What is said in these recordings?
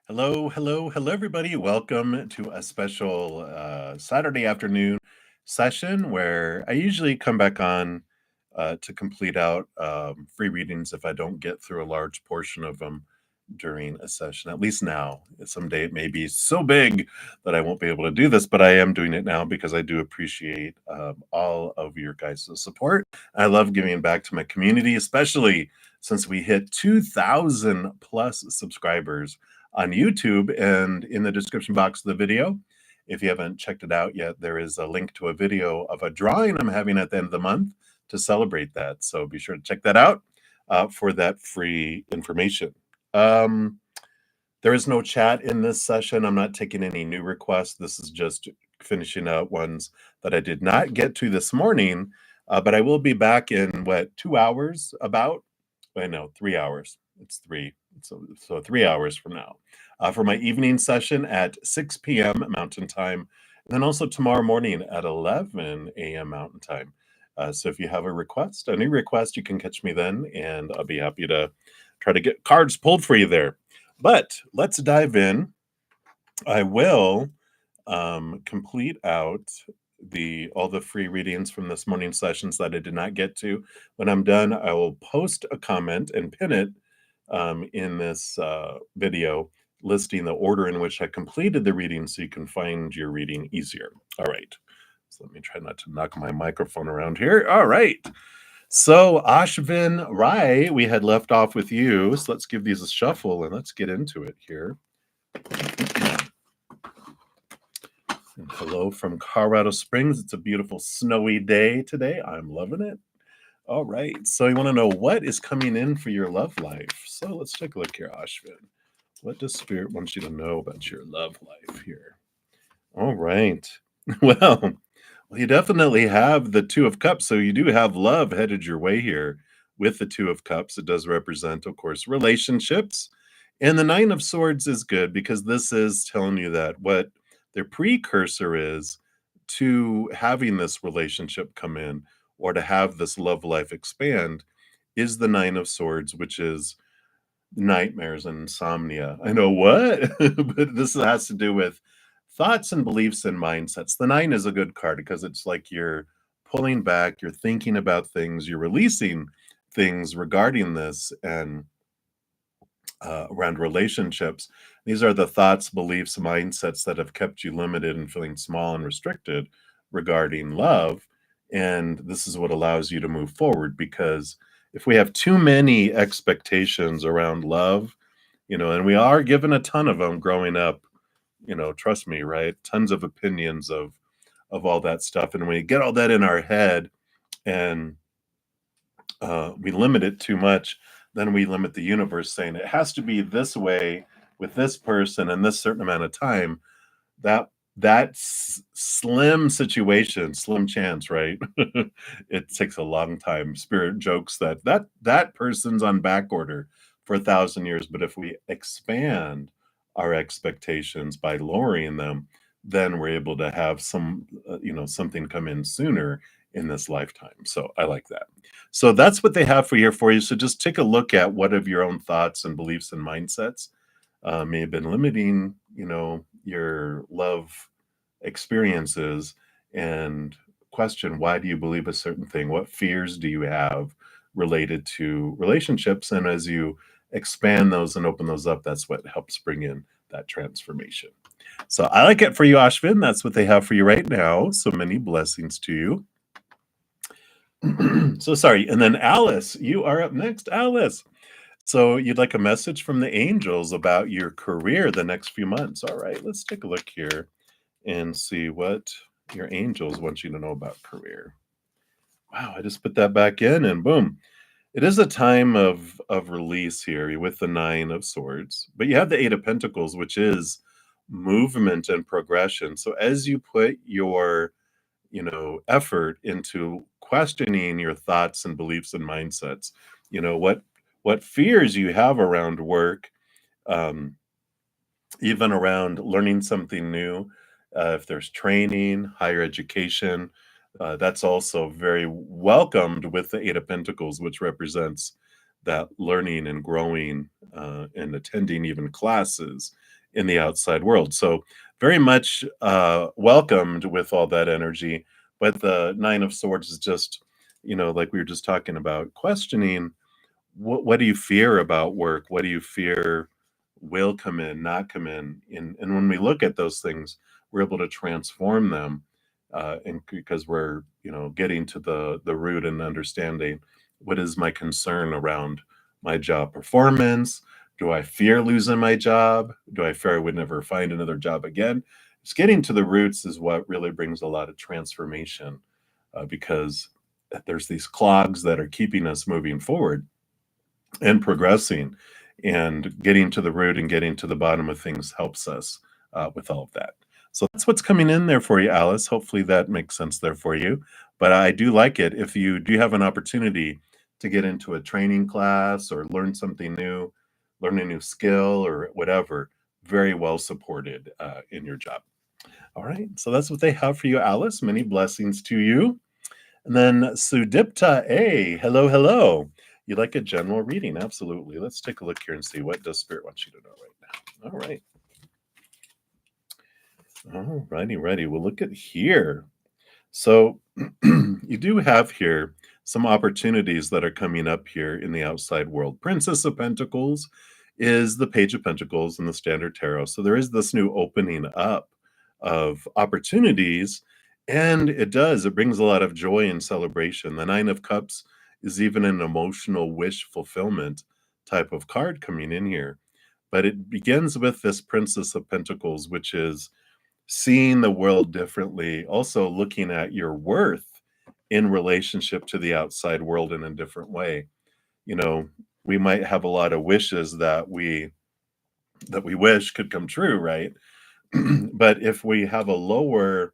Hello, hello, hello, everybody. Welcome to a special Saturday afternoon session where I usually come back on to complete out free readings if I don't get through a large portion of them during a session, at least now. Someday it may be so big that I won't be able to do this, but I am doing it now because I do appreciate all of your guys' support. I love giving back to my community, especially since we hit 2,000 plus subscribers on YouTube. And in the description box of the video, if you haven't checked it out yet, there is a link to a video of a drawing I'm having at the end of the month to celebrate that. So be sure to check that out for that free information. There is no chat in this session. I'm not taking any new requests. This is just finishing out ones that I did not get to this morning, but I will be back in, 2 hours about? Wait, no, 3 hours. It's 3. So 3 hours from now for my evening session at 6 p.m. Mountain Time, and then also tomorrow morning at 11 a.m. Mountain Time. So if you have a new request, you can catch me then, and I'll be happy to try to get cards pulled for you there. But let's dive in. I will complete out all the free readings from this morning's sessions that I did not get to. When I'm done, I will post a comment and pin it in this video listing the order in which I completed the reading so you can find your reading easier. All right. So let me try not to knock my microphone around here. All right. So Ashvin Rai, we had left off with you. So let's give these a shuffle and let's get into it here. And hello from Colorado Springs. It's a beautiful snowy day today. I'm loving it. All right. So you want to know what is coming in for your love life. So let's take a look here, Ashvin. What does Spirit want you to know about your love life here? All right. Well, you definitely have the Two of Cups. So you do have love headed your way here with the Two of Cups. It does represent, of course, relationships. And the Nine of Swords is good because this is telling you that what their precursor is to having this relationship come in or to have this love life expand is the Nine of Swords, which is nightmares and insomnia. I know what, but this has to do with thoughts and beliefs and mindsets. The 9 is a good card because it's like you're pulling back, you're thinking about things, you're releasing things regarding this and around relationships. These are the thoughts, beliefs, mindsets that have kept you limited and feeling small and restricted regarding love. And this is what allows you to move forward, because if we have too many expectations around love, and we are given a ton of them growing up, trust me, right? Tons of opinions of all that stuff. And when we get all that in our head and we limit it too much, then we limit the universe, saying it has to be this way with this person and this certain amount of time. That's slim situation, slim chance, right? It takes a long time. Spirit jokes that person's on back order for 1,000 years, but if we expand our expectations by lowering them, then we're able to have something come in sooner in this lifetime. So I like that. So that's what they have for you. So just take a look at what of your own thoughts and beliefs and mindsets may have been limiting, your love experiences, and question, why do you believe a certain thing? What fears do you have related to relationships? And as you expand those and open those up, that's what helps bring in that transformation. So I like it for you, Ashvin. That's what they have for you right now. So many blessings to you. So sorry. And then Alice, you are up next. Alice. So you'd like a message from the angels about your career the next few months. All right, let's take a look here and see what your angels want you to know about career. Wow, I just put that back in and boom. It is a time of release here with the 9 of Swords, but you have the 8 of Pentacles, which is movement and progression. So as you put your effort into questioning your thoughts and beliefs and mindsets, what fears you have around work, even around learning something new, if there's training, higher education, that's also very welcomed with the 8 of Pentacles, which represents that learning and growing and attending even classes in the outside world. So very much welcomed with all that energy. But the Nine of Swords is just, like we were just talking about, questioning what do you fear about work? What do you fear will come in, not come in? And when we look at those things, we're able to transform them, and because we're getting to the root and understanding what is my concern around my job performance. Do I fear losing my job? Do I fear I would never find another job again? It's getting to the roots is what really brings a lot of transformation, because there's these clogs that are keeping us moving forward and progressing, and getting to the root and getting to the bottom of things helps us with all of that. So that's what's coming in there for you, Alice. Hopefully that makes sense there for you. But I do like it. If you do have an opportunity to get into a training class or learn something new, learn a new skill or whatever, very well supported in your job. All right. So that's what they have for you, Alice. Many blessings to you. And then Sudipta A, hello, hello. You'd like a general reading? Absolutely. Let's take a look here and see what does Spirit want you to know right now. All right. All righty, ready. We'll look at here. So you do have here some opportunities that are coming up here in the outside world. Princess of Pentacles is the Page of Pentacles in the Standard Tarot. So there is this new opening up of opportunities, and it brings a lot of joy and celebration. The Nine of Cups is even an emotional wish fulfillment type of card coming in here. But it begins with this Princess of Pentacles, which is seeing the world differently, also looking at your worth in relationship to the outside world in a different way. We might have a lot of wishes that we wish could come true, right? But if we have a lower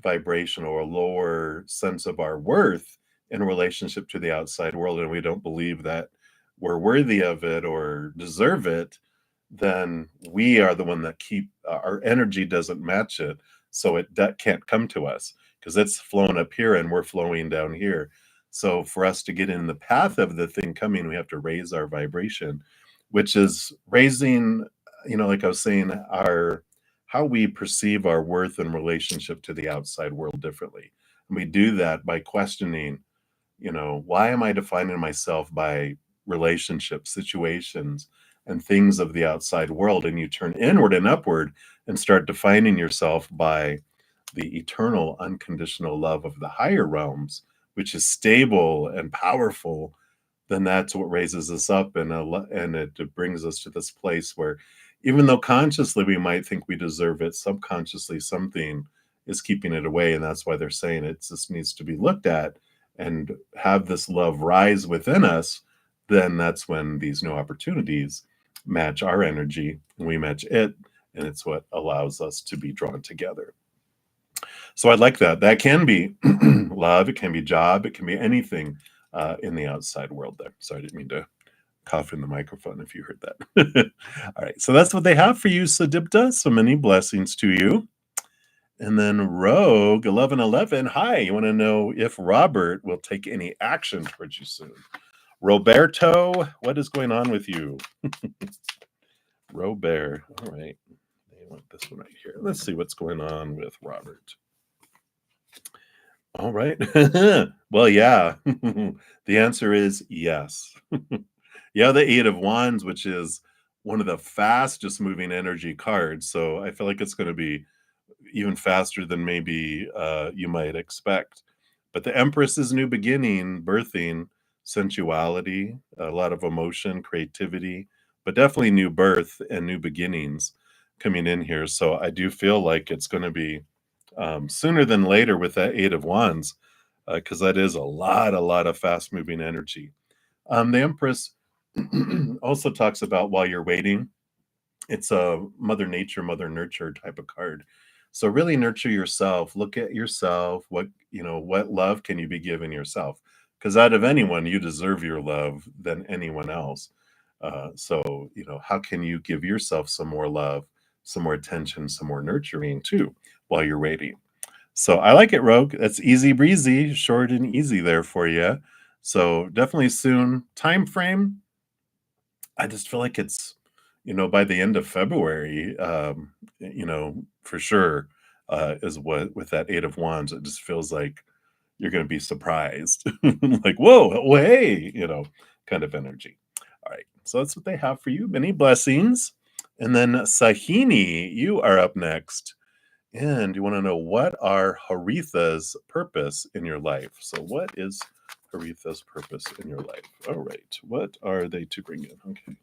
vibration or a lower sense of our worth in relationship to the outside world, and we don't believe that we're worthy of it or deserve it, then we are the one that our energy doesn't match it. So that can't come to us because it's flowing up here and we're flowing down here. So for us to get in the path of the thing coming, we have to raise our vibration, which is raising, like I was saying, how we perceive our worth in relationship to the outside world differently. And we do that by questioning, why am I defining myself by relationships, situations, and things of the outside world? And you turn inward and upward and start defining yourself by the eternal, unconditional love of the higher realms, which is stable and powerful. Then that's what raises us up, and it brings us to this place where, even though consciously we might think we deserve it, subconsciously something is keeping it away. And that's why they're saying it just needs to be looked at and have this love rise within us. Then that's when these new opportunities match our energy and we match it, and it's what allows us to be drawn together. So I like that. That can be love, it can be job, it can be anything in the outside world there. Sorry, I didn't mean to cough in the microphone if you heard that. All right, so that's what they have for you, Sadipta. So many blessings to you. And then Rogue 1111, hi, you want to know if Robert will take any action towards you soon. Roberto, what is going on with you? Robert, all right. I want this one right here. Let's see what's going on with Robert. All right. Well, yeah. The answer is yes. Yeah, the Eight of Wands, which is one of the fastest moving energy cards. So I feel like it's going to be even faster than maybe you might expect. But the Empress is new beginning, birthing, sensuality, a lot of emotion, creativity, but definitely new birth and new beginnings coming in here. So I do feel like it's going to be sooner than later with that Eight of Wands, because that is a lot of fast moving energy. The Empress also talks about while you're waiting. It's a Mother Nature, Mother Nurture type of card. So really nurture yourself. Look at yourself. What love can you be giving yourself? Because out of anyone, you deserve your love than anyone else. So how can you give yourself some more love, some more attention, some more nurturing too, while you're waiting? So I like it, Rogue. That's easy breezy, short and easy there for you. So definitely soon. Time frame, I just feel like it's by the end of February, for sure, is what with that 8 of Wands, it just feels like you're gonna be surprised. Like, "Whoa, oh, hey," kind of energy. Alright, so that's what they have for you. Many blessings. And then Sahini, you are up next. And you wanna know what are Haritha's purpose in your life? So what is Haritha's purpose in your life? Alright, what are they to bring in? Okay.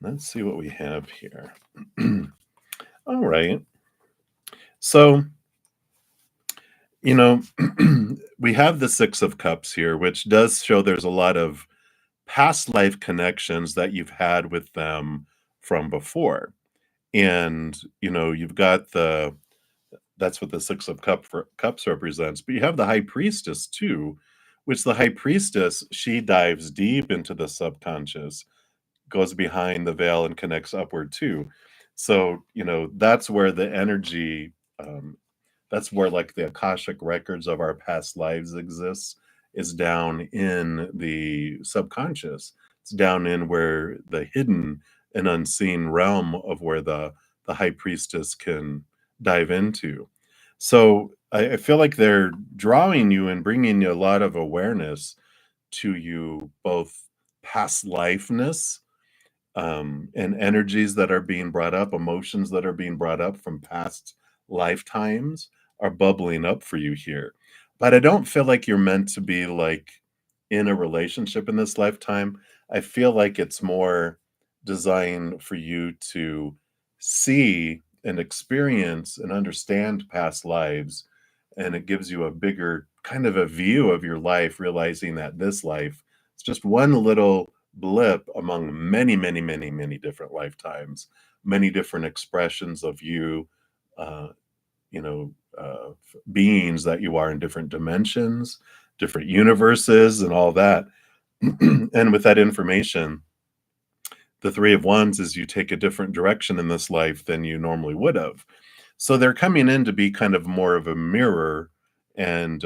Let's see what we have here. All right. So, you know, we have the 6 of Cups here, which does show there's a lot of past life connections that you've had with them from before. And, you've got that's what the 6 of Cups represents. But you have the High Priestess too, which the High Priestess, she dives deep into the subconscious, goes behind the veil and connects upward too. So, that's where the energy, that's where like the Akashic records of our past lives exists, is down in the subconscious. It's down in where the hidden and unseen realm of where the high priestess can dive into. So I feel like they're drawing you and bringing you a lot of awareness to you, both past lifeness, and energies that are being brought up, emotions that are being brought up from past lifetimes are bubbling up for you here. But I don't feel like you're meant to be like in a relationship in this lifetime. I feel like it's more designed for you to see and experience and understand past lives. And it gives you a bigger kind of a view of your life, realizing that this life is just one little blip among many, many, many, many different lifetimes, many different expressions of you, uh, beings that you are in different dimensions, different universes, and all that. And with that information, the 3 of Wands is you take a different direction in this life than you normally would have. So they're coming in to be kind of more of a mirror and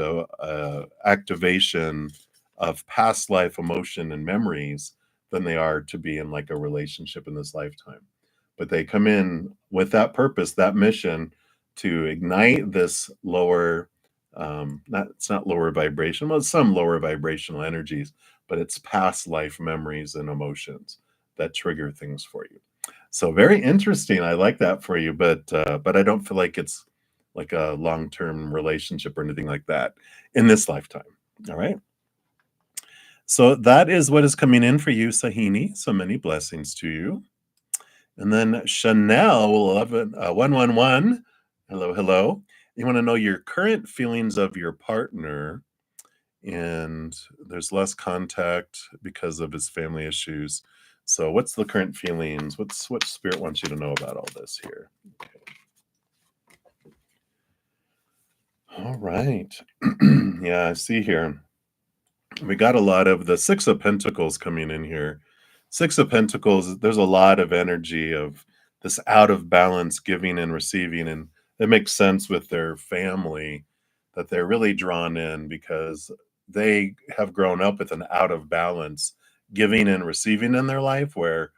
activation of past life emotion and memories than they are to be in like a relationship in this lifetime. But they come in with that purpose, that mission to ignite this lower, not it's not lower vibration, well, it's some lower vibrational energies, but it's past life memories and emotions that trigger things for you. So very interesting. I like that for you, but I don't feel like it's like a long-term relationship or anything like that in this lifetime. All right. So that is what is coming in for you, Sahini. So many blessings to you. And then Chanel 111. Hello, hello. You want to know your current feelings of your partner, and there's less contact because of his family issues. So what's the current feelings? What spirit wants you to know about all this here? Okay. All right. Yeah, I see here. We got a lot of the 6 of Pentacles coming in here. 6 of Pentacles, there's a lot of energy of this out of balance giving and receiving, and it makes sense with their family that they're really drawn in because they have grown up with an out of balance giving and receiving in their life where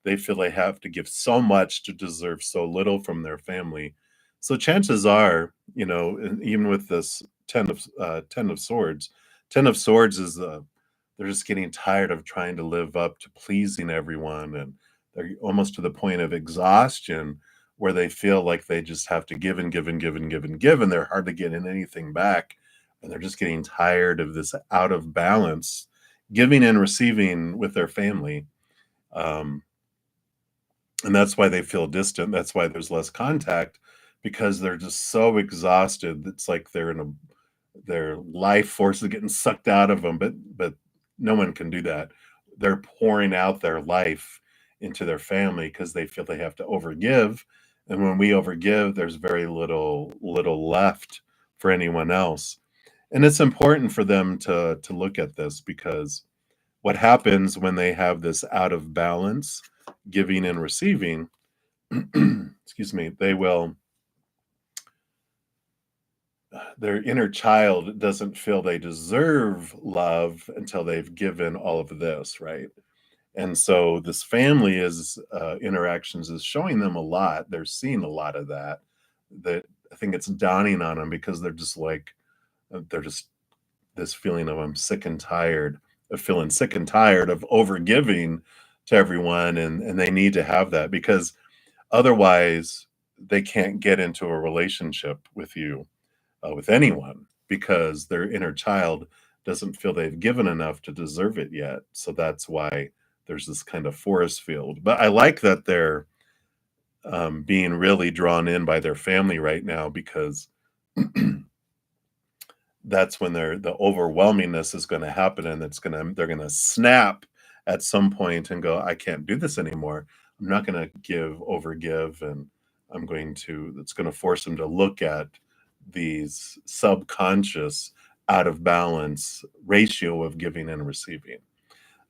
they feel they have to give so much to deserve so little from their family. So chances are, and even with this 10 of Swords, 10 of Swords is they're just getting tired of trying to live up to pleasing everyone, and they're almost to the point of exhaustion where they feel like they just have to give and give and give and give and give, and they're hardly getting anything back, and they're just getting tired of this out of balance giving and receiving with their family. Um, and that's why they feel distant. That's why there's less contact because they're just so exhausted. It's like they're in a their life force is getting sucked out of them, but no one can do that. They're pouring out their life into their family because they feel they have to overgive, and when we overgive, there's very little left for anyone else. And it's important for them to look at this because what happens when they have this out of balance, giving and receiving, excuse me, their inner child doesn't feel they deserve love until they've given all of this, right? And so this family is interactions is showing them a lot. They're seeing a lot of that. That I think it's dawning on them because they're just like they're just this feeling of I'm sick and tired of feeling sick and tired of overgiving to everyone, and they need to have that because otherwise they can't get into a relationship with you, with anyone, because their inner child doesn't feel they've given enough to deserve it yet. So that's why there's this kind of forest field. But I like that they're being really drawn in by their family right now because that's when the overwhelmingness is going to happen, and they're going to snap at some point and go, I can't do this anymore. I'm not going to overgive, and it's going to force them to look at these subconscious out of balance ratio of giving and receiving.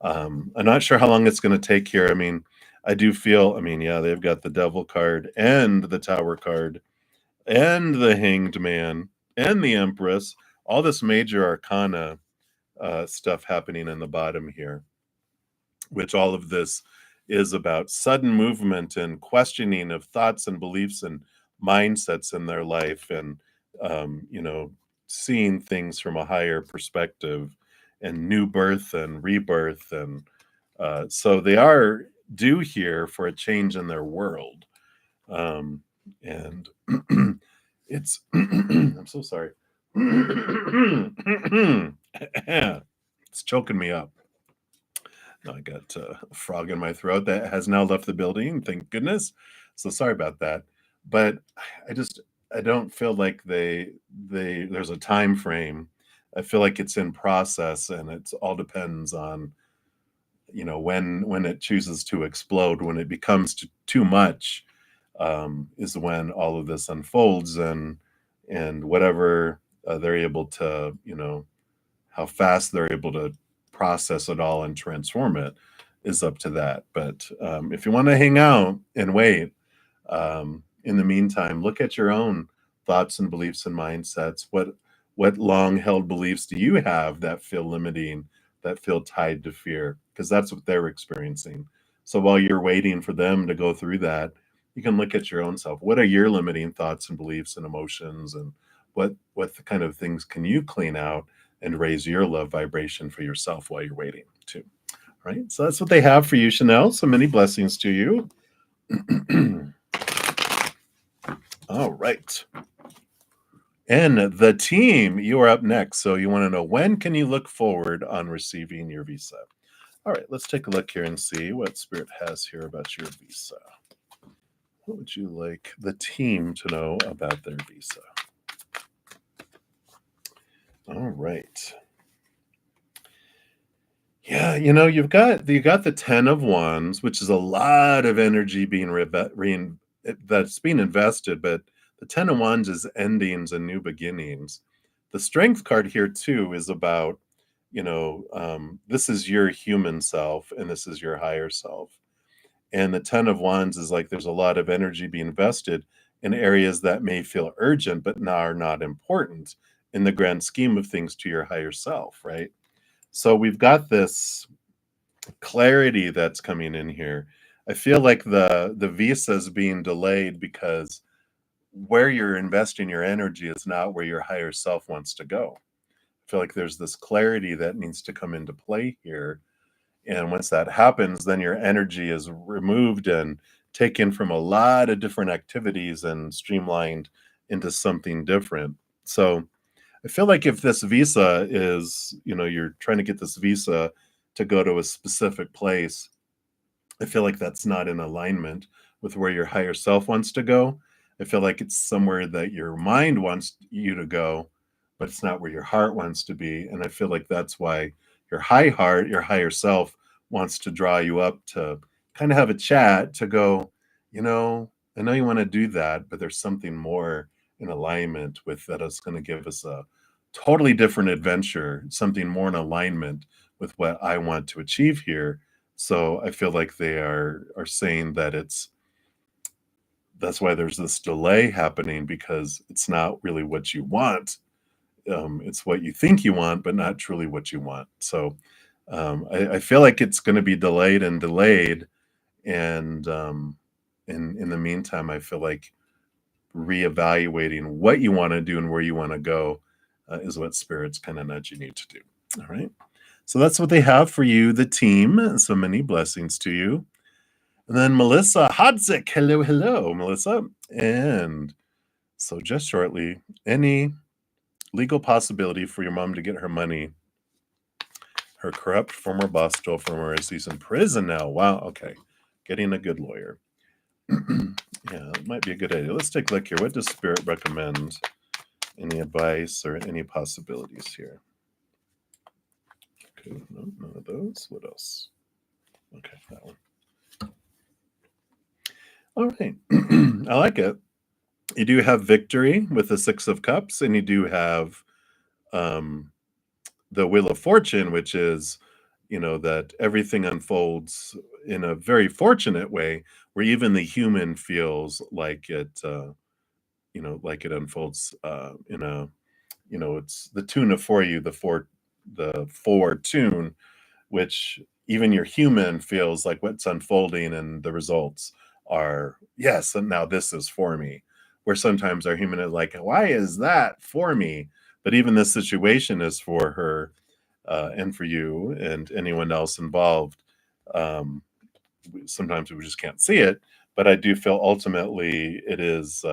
I'm not sure how long it's going to take here. I mean, yeah, they've got the devil card and the tower card and the hanged man and the empress, all this major arcana stuff happening in the bottom here, which all of this is about sudden movement and questioning of thoughts and beliefs and mindsets in their life, and seeing things from a higher perspective, and new birth and rebirth, and so they are due here for a change in their world. And it's I'm so sorry. It's choking me up. I got a frog in my throat that has now left the building, thank goodness. So sorry about that. But I just I don't feel like there's a time frame. I feel like it's in process, and it's all depends on when it chooses to explode, when it becomes too much, is when all of this unfolds, and whatever they're able to, how fast they're able to process it all and transform it is up to that. But if you want to hang out and wait, in the meantime, look at your own thoughts and beliefs and mindsets. What long held beliefs do you have that feel limiting, that feel tied to fear? Because that's what they're experiencing. So while you're waiting for them to go through that, you can look at your own self. What are your limiting thoughts and beliefs and emotions, and what kind of things can you clean out and raise your love vibration for yourself while you're waiting too? Right? So that's what they have for you, Chanel. So many blessings to you. All right. And the team, you are up next. So you want to know, when can you look forward on receiving your visa? All right, let's take a look here and see what Spirit has here about your visa. What would you like the team to know about their visa? All right. Yeah, you've got the 10 of Wands, which is a lot of energy being that's being invested, but the 10 of Wands is endings and new beginnings. The Strength card here too is about, this is your human self and this is your higher self. And the 10 of Wands is like there's a lot of energy being invested in areas that may feel urgent but are not important in the grand scheme of things to your higher self, right? So we've got this clarity that's coming in here. I feel like the visa is being delayed because where you're investing your energy is not where your higher self wants to go. I feel like there's this clarity that needs to come into play here. And once that happens, then your energy is removed and taken from a lot of different activities and streamlined into something different. So I feel like if this visa is, you're trying to get this visa to go to a specific place, I feel like that's not in alignment with where your higher self wants to go. I feel like it's somewhere that your mind wants you to go, but it's not where your heart wants to be. And I feel like that's why your your higher self, wants to draw you up to kind of have a chat to go, I know you want to do that, but there's something more in alignment with that is going to give us a totally different adventure, something more in alignment with what I want to achieve here. So I feel like they are saying that that's why there's this delay happening, because it's not really what you want. It's what you think you want, but not truly what you want. So I feel like it's going to be delayed and delayed, and in the meantime, I feel like reevaluating what you want to do and where you want to go is what spirit's kind of nudging you to do. All right. So that's what they have for you, the team. So many blessings to you. And then Melissa Hodzik. Hello, hello, Melissa. And so just shortly, any legal possibility for your mom to get her money? Her corrupt former boss stole from her as he's in prison now. Wow. Okay. Getting a good lawyer. Yeah, it might be a good idea. Let's take a look here. What does Spirit recommend? Any advice or any possibilities here? Okay, no, none of those. What else? Okay, that one. All right. I like it. You do have victory with the Six of Cups, and you do have um, the Wheel of Fortune, which is, that everything unfolds in a very fortunate way, where even the human feels like like it unfolds in a, it's the tuna for you, the four tune, which even your human feels like what's unfolding and the results are, yes, and now this is for me. Where sometimes our human is like, why is that for me? But even this situation is for her and for you and anyone else involved. Um, Sometimes we just can't see it, but I do feel ultimately it is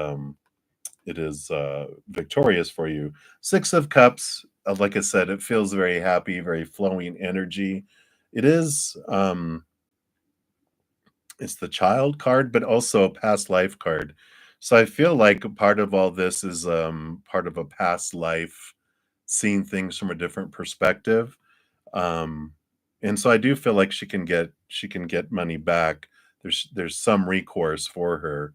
victorious for you. Six of Cups, like I said, it feels very happy, very flowing energy. It is it's the child card, but also a past life card. So I feel like part of all this is part of a past life, seeing things from a different perspective. Um, and so I do feel like she can get money back. There's some recourse for her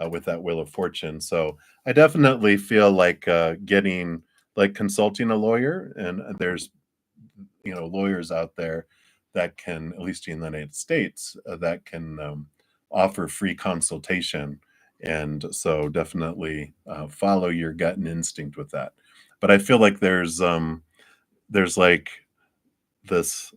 with that Wheel of Fortune. So I definitely feel like getting like consulting a lawyer, and there's lawyers out there that can, at least in the United States, that can offer free consultation. And so definitely follow your gut and instinct with that. But I feel like there's like this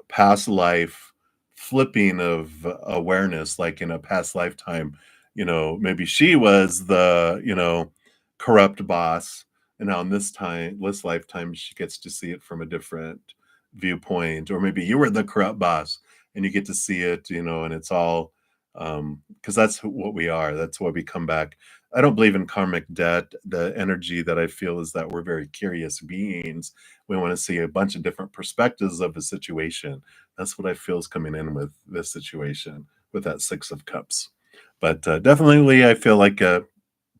past life flipping of awareness, like in a past lifetime, maybe she was the corrupt boss, and now in this lifetime she gets to see it from a different viewpoint. Or maybe you were the corrupt boss and you get to see it, and it's all because that's what we are. That's why we come back. I don't believe in karmic debt. The energy that I feel is that we're very curious beings. We want to see a bunch of different perspectives of a situation. That's what I feel is coming in with this situation with that Six of Cups. But definitely, I feel like a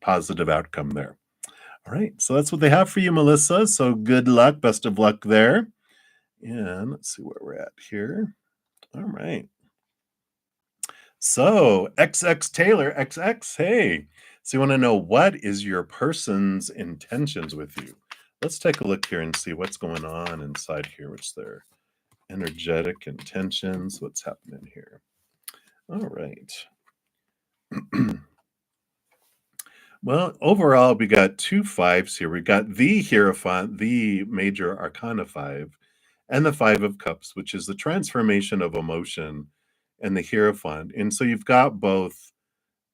positive outcome there. All right, so that's what they have for you, Melissa. So good luck, best of luck there. And let's see where we're at here. All right. So XX Taylor, XX, hey. So you want to know, what is your person's intentions with you? Let's take a look here and see what's going on inside here. What's their energetic intentions? What's happening here? All right. Well, overall, we got two fives here. We got the Hierophant, the major arcana five, and the Five of Cups, which is the transformation of emotion, and the Hierophant. And so you've got both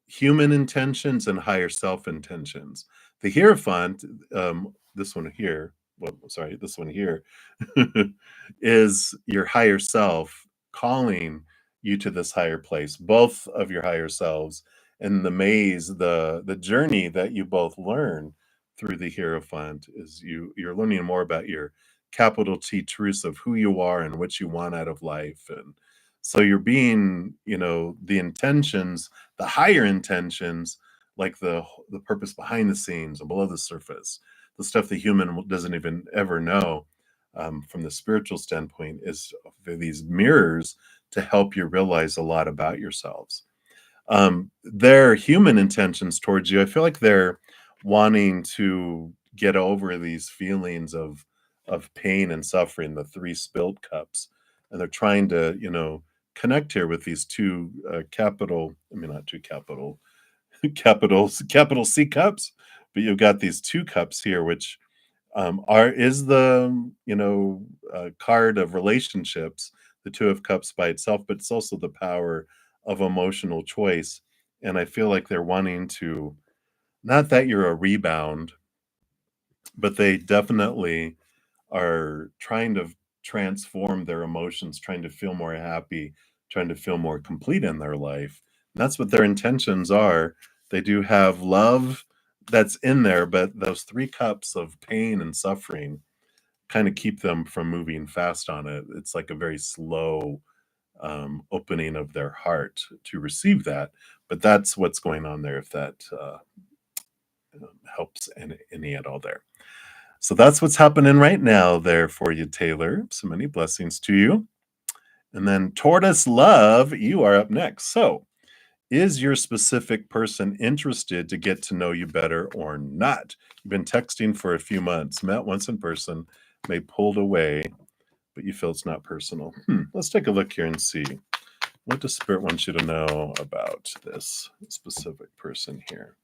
human intentions and higher self intentions. The Hierophant, this one here, well, sorry, this one here, is your higher self calling you to this higher place, both of your higher selves, and the maze, the journey that you both learn through the Hierophant is you're learning more about your capital T truths of who you are and what you want out of life. And so you're being, the intentions, the higher intentions, like the purpose behind the scenes and below the surface, the stuff the human doesn't even ever know. From the spiritual standpoint, is these mirrors to help you realize a lot about yourselves. Their human intentions towards you, I feel like they're wanting to get over these feelings of pain and suffering, the three spilled cups, and they're trying to, connect here with these two capital, I mean, not two capital, capital C cups, but you've got these two cups here, which Is the card of relationships, the Two of Cups by itself, but it's also the power of emotional choice. And I feel like they're wanting to, not that you're a rebound, but they definitely are trying to transform their emotions, trying to feel more happy, trying to feel more complete in their life. And that's what their intentions are. They do have love that's in there, but those three cups of pain and suffering kind of keep them from moving fast on it. It's like a very slow opening of their heart to receive that. But that's what's going on there, if that helps any at all there. So that's what's happening right now there for you, Taylor. So many blessings to you. And then Tortoise Love, you are up next. So, is your specific person interested to get to know you better or not? You've been texting for a few months, met once in person, may pulled away, but you feel it's not personal. Let's take a look here and see. What does Spirit want you to know about this specific person here?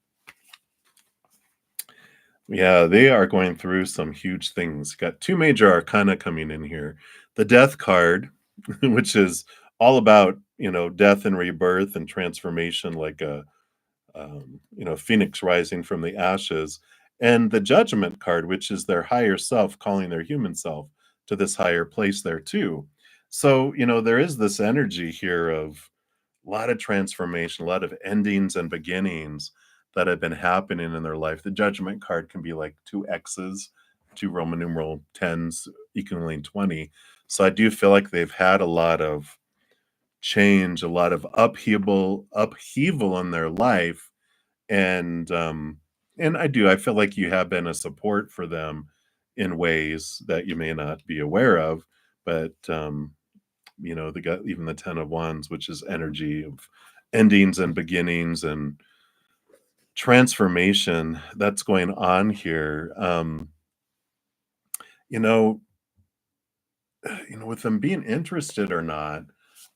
Yeah, they are going through some huge things. Got two major arcana coming in here. The Death card, which is all about, death and rebirth and transformation, like a phoenix rising from the ashes, and the Judgment card, which is their higher self calling their human self to this higher place there too. So, there is this energy here of a lot of transformation, a lot of endings and beginnings that have been happening in their life. The Judgment card can be like two X's, two Roman numeral 10s equaling 20. So I do feel like they've had a lot of change, a lot of upheaval in their life. And I feel like you have been a support for them in ways that you may not be aware of. But they got even the 10 of Wands, which is energy of endings and beginnings and transformation that's going on here. You know, with them being interested or not,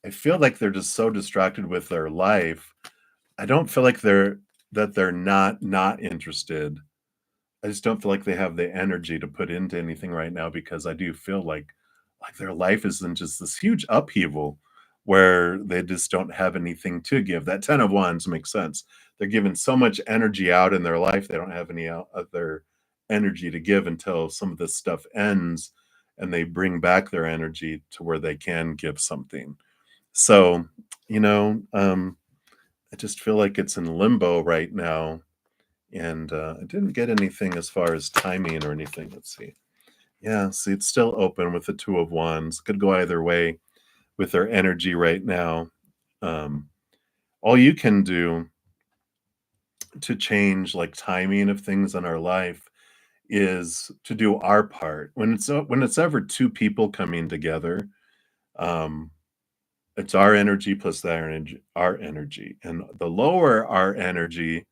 I feel like they're just so distracted with their life. I don't feel like they're not interested. I just don't feel like they have the energy to put into anything right now, because I do feel like their life is in just this huge upheaval where they just don't have anything to give. That 10 of Wands makes sense. They're giving so much energy out in their life, they don't have any other energy to give until some of this stuff ends and they bring back their energy to where they can give something. So, I just feel like it's in limbo right now. And I didn't get anything as far as timing or anything. Let's see. Yeah, see, it's still open with the Two of Wands. Could go either way with their energy right now. Um, all you can do to change like timing of things in our life is to do our part. When it's ever two people coming together, um, it's our energy plus their energy, our energy, and the lower our energy,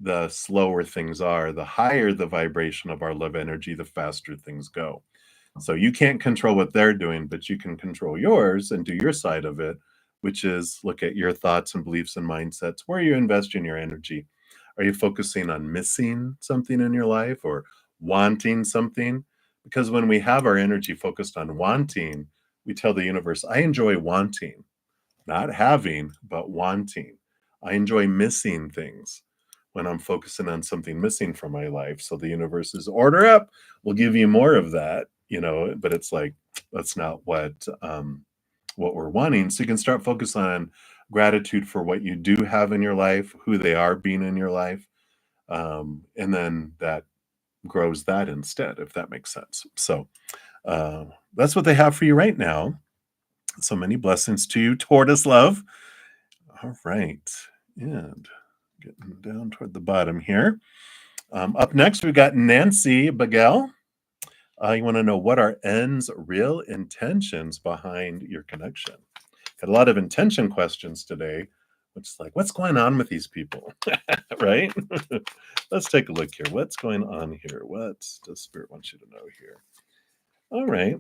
the slower things are. The higher the vibration of our love energy, the faster things go. So you can't control what they're doing, but you can control yours and do your side of it, which is look at your thoughts and beliefs and mindsets. Where are you investing your energy? Are you focusing on missing something in your life or wanting something? Because when we have our energy focused on wanting, we tell the universe, I enjoy wanting, not having, but wanting. I enjoy missing things when I'm focusing on something missing from my life. So the universe is order up. We'll give you more of that, but it's like that's not what we're wanting. So you can start focusing on gratitude for what you do have in your life, who they are being in your life. And then that grows that instead, if that makes sense. So that's what they have for you right now. So many blessings to you, Tortoise Love. All right. And getting down toward the bottom here. Up next, we've got Nancy Bagel. You want to know what are N's real intentions behind your connection? Got a lot of intention questions today, which is like, what's going on with these people? Right? Let's take a look here. What's going on here? What does Spirit want you to know here? All right.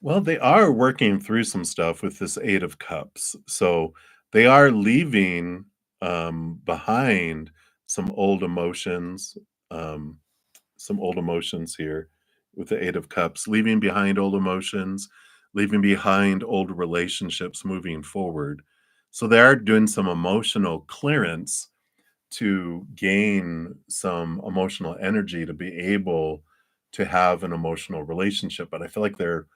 Well, they are working through some stuff with this Eight of Cups. So they are leaving behind some old emotions, um, some old emotions here with the Eight of Cups, leaving behind old emotions, leaving behind old relationships, moving forward. So they are doing some emotional clearance to gain some emotional energy to be able to have an emotional relationship. But I feel like they're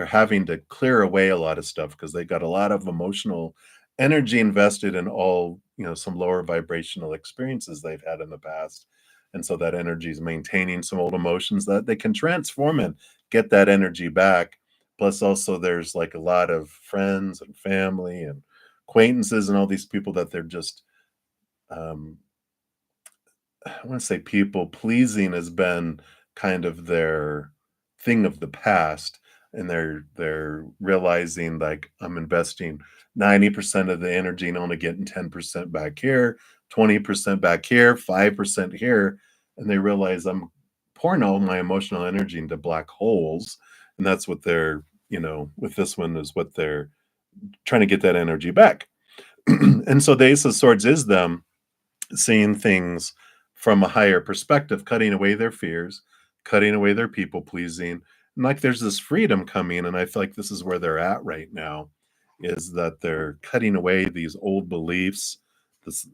having to clear away a lot of stuff because they got a lot of emotional energy invested in all, some lower vibrational experiences they've had in the past. And so that energy is maintaining some old emotions that they can transform and get that energy back. Plus, also, there's like a lot of friends and family and acquaintances and all these people that they're just um, I want to say people pleasing has been kind of their thing of the past, and they're realizing like I'm investing 90% of the energy and only getting 10% back here, 20% back here, 5% here, and they realize I'm pouring all my emotional energy into black holes, and that's what they're, with this one is what they're trying to get that energy back. And so the Ace of Swords is them seeing things from a higher perspective, cutting away their fears, cutting away their people pleasing. And like there's this freedom coming, and I feel like this is where they're at right now, is that they're cutting away these old beliefs, this,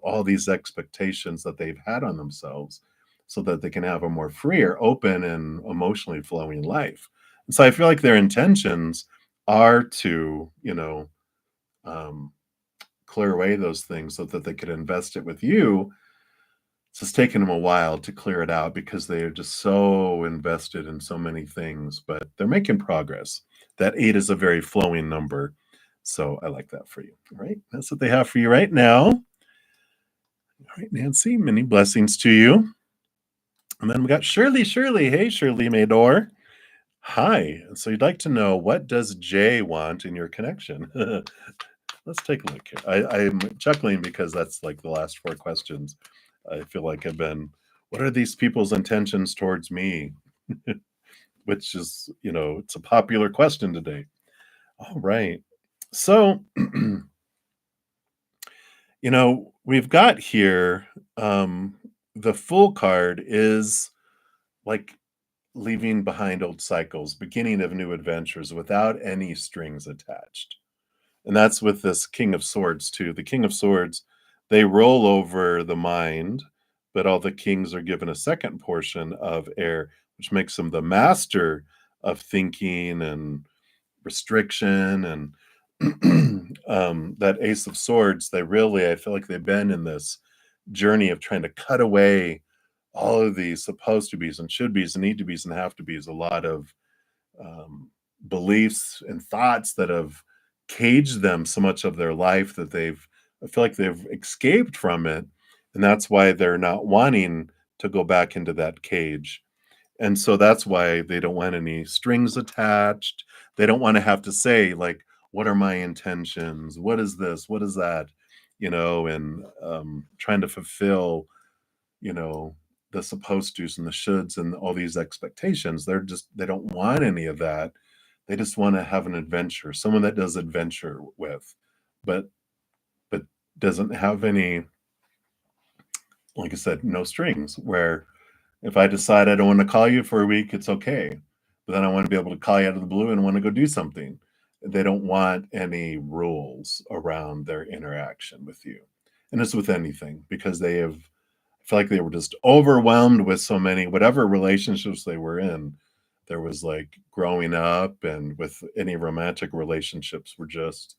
all these expectations that they've had on themselves so that they can have a more freer, open, and emotionally flowing life. And so I feel like their intentions are to, um, clear away those things so that they could invest it with you. It's just taken them a while to clear it out because they are just so invested in so many things, but they're making progress. That 8 is a very flowing number. So I like that for you. All right. That's what they have for you right now. All right, Nancy, many blessings to you. And then we got Shirley. Shirley. Hey, Shirley Mador. Hi. So you'd like to know, what does Jay want in your connection? Let's take a look here. I'm chuckling because that's like the last 4 questions. I feel like I've been, what are these people's intentions towards me? Which is, it's a popular question today. All right. So, we've got here the Fool card is like leaving behind old cycles, beginning of new adventures without any strings attached. And that's with this King of Swords too. The King of Swords, they roll over the mind, but all the kings are given a second portion of air, which makes them the master of thinking and restriction. And that Ace of Swords, I feel like they've been in this journey of trying to cut away all of these supposed to be's and should be's and need to be's and have to be's, a lot of beliefs and thoughts that have caged them so much of their life that I feel like they've escaped from it. And that's why they're not wanting to go back into that cage. And so that's why they don't want any strings attached. They don't want to have to say, like, what are my intentions? What is this? What is that? And trying to fulfill, you know, the supposed to's and the shoulds and all these expectations. They don't want any of that. They just want to have an adventure, someone that does adventure with, but but doesn't have any, like I said, no strings. Where if I decide I don't want to call you for a week, it's okay. But then I want to be able to call you out of the blue and want to go do something. They don't want any rules around their interaction with you. And it's with anything because I feel like they were just overwhelmed with so many, whatever relationships they were in. There was like growing up, and with any romantic relationships, were just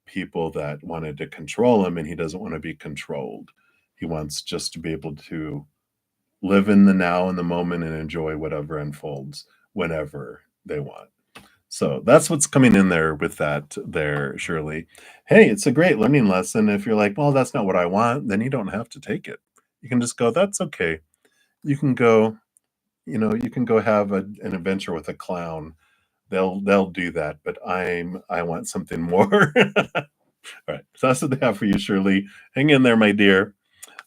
people that wanted to control him, and he doesn't want to be controlled. He wants just to be able to live in the now in the moment and enjoy whatever unfolds whenever they want. So that's what's coming in there with that there, Shirley. Hey, it's a great learning lesson. If you're like, well, that's not what I want, then you don't have to take it. You can just go, that's okay. You can go, you can go have an adventure with a clown. They'll do that, but I want something more. All right. So that's what they have for you, Shirley. Hang in there, my dear.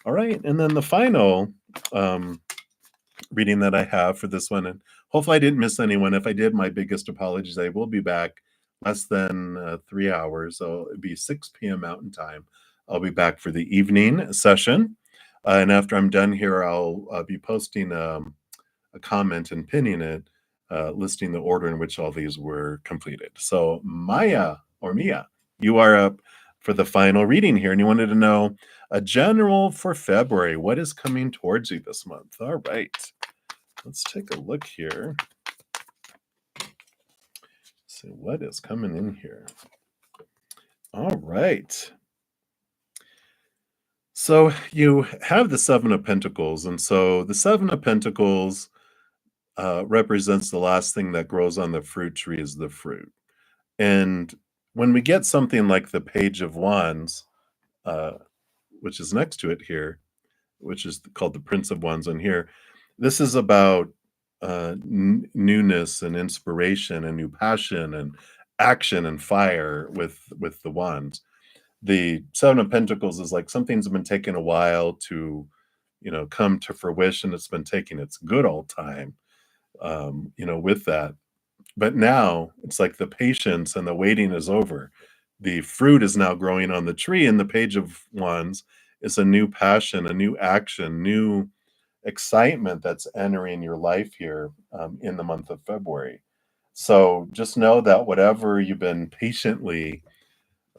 All right. And then the final reading that I have for this one, and hopefully I didn't miss anyone. If I did, my biggest apologies. I will be back less than 3 hours. So it'd be 6 p.m. Mountain Time. I'll be back for the evening session. And after I'm done here, I'll be posting a comment and pinning it, listing the order in which all these were completed. So Maya or Mia, you are up for the final reading here, and you wanted to know a general for February. What is coming towards you this month? All right, let's take a look here. See what is coming in here. All right. So you have the Seven of Pentacles, and so the Seven of Pentacles represents the last thing that grows on the fruit tree is the fruit. And when we get something like the Page of Wands, uh, which is next to it here, which is called the Prince of Wands on here, this is about newness and inspiration and new passion and action and fire with the wands. The Seven of Pentacles is like something's been taking a while to, come to fruition. It's been taking its good old time, with that. But now it's like the patience and the waiting is over. The fruit is now growing on the tree, and the Page of Wands is a new passion, a new action, new excitement that's entering your life here in the month of February. So just know that whatever you've been patiently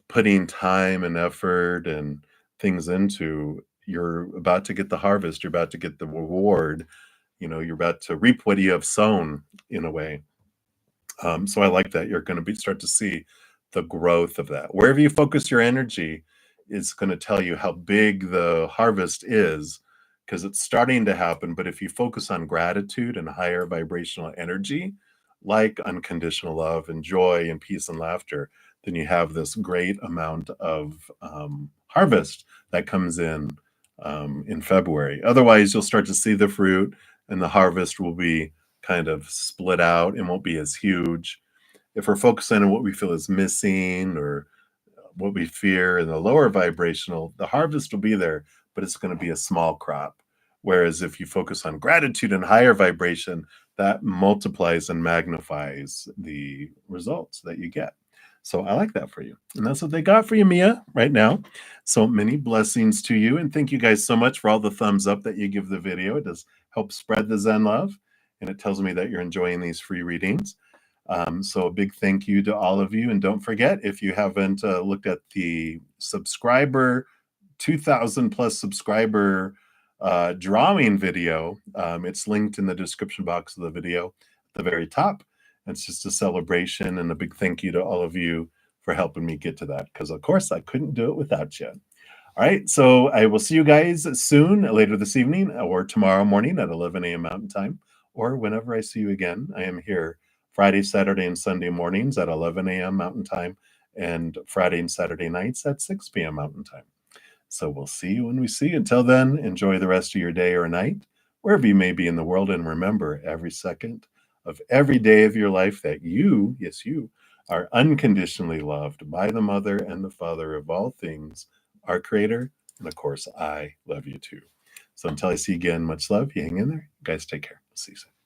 putting time and effort and things into, you're about to get the harvest, you're about to get the reward, you're about to reap what you have sown in a way. So I like that. You're going to start to see the growth of that. Wherever you focus your energy is going to tell you how big the harvest is because it's starting to happen. But if you focus on gratitude and higher vibrational energy, like unconditional love and joy and peace and laughter, then you have this great amount of harvest that comes in February. Otherwise, you'll start to see the fruit and the harvest will be kind of split out and won't be as huge. If we're focusing on what we feel is missing or what we fear in the lower vibrational, the harvest will be there, but it's going to be a small crop. Whereas if you focus on gratitude and higher vibration, that multiplies and magnifies the results that you get. So I like that for you. And that's what they got for you, Mia, right now. So many blessings to you. And thank you guys so much for all the thumbs up that you give the video. It does help spread the Zen love. And it tells me that you're enjoying these free readings. So a big thank you to all of you. And don't forget, if you haven't looked at the subscriber, 2,000 plus subscriber drawing video, it's linked in the description box of the video at the very top. It's just a celebration and a big thank you to all of you for helping me get to that, because of course I couldn't do it without you. All right, so I will see you guys soon, later this evening or tomorrow morning at 11 a.m. Mountain Time, or whenever I see you again. I am here Friday, Saturday, and Sunday mornings at 11 a.m. Mountain Time, and Friday and Saturday nights at 6 p.m. Mountain Time. So we'll see you when we see you. Until then, enjoy the rest of your day or night, wherever you may be in the world, and remember every second of every day of your life that you, yes, you, are unconditionally loved by the Mother and the Father of all things, our Creator, and of course, I love you too. So until I see you again, much love. You hang in there. You guys take care. See you soon.